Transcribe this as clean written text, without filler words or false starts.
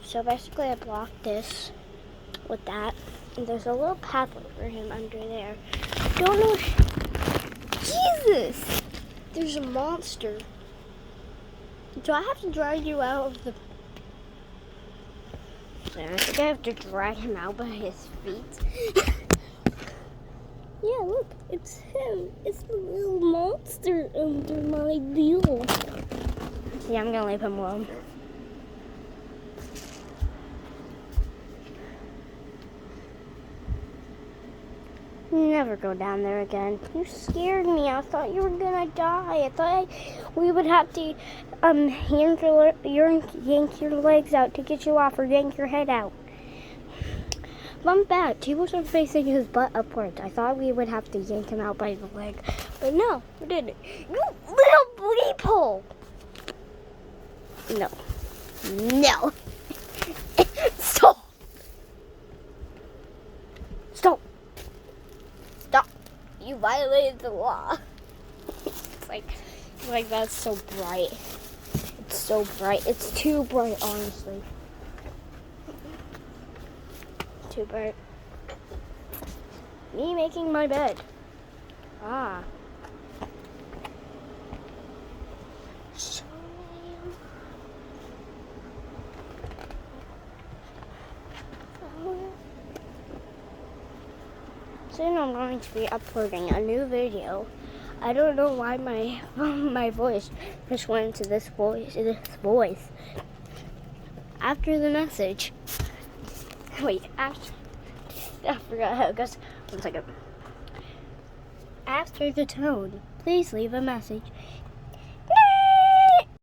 So basically I blocked this with that. And there's a little pathway for him under there. Don't know. Jesus! There's a monster. Do I have to drag you out of the... I think I have to drag him out by his feet. Yeah, look, it's him. It's the little monster under my deal. Yeah, I'm gonna leave him alone. Never go down there again. You scared me. I thought you were gonna die. I thought we would have to yank your legs out to get you off, or yank your head out. I'm back. He wasn't facing his butt upwards. I thought we would have to yank him out by the leg, but no, we didn't. You little bleep hole. No. No. Stop. Stop. Stop. You violated the law. It's like that's so bright. It's so bright. It's too bright, honestly. Too bright. Me making my bed. Ah. Soon I'm going to be uploading a new video. I don't know why my voice just went into this voice. After the message. Wait, after. I forgot how it goes. 1 second. After the tone, please leave a message.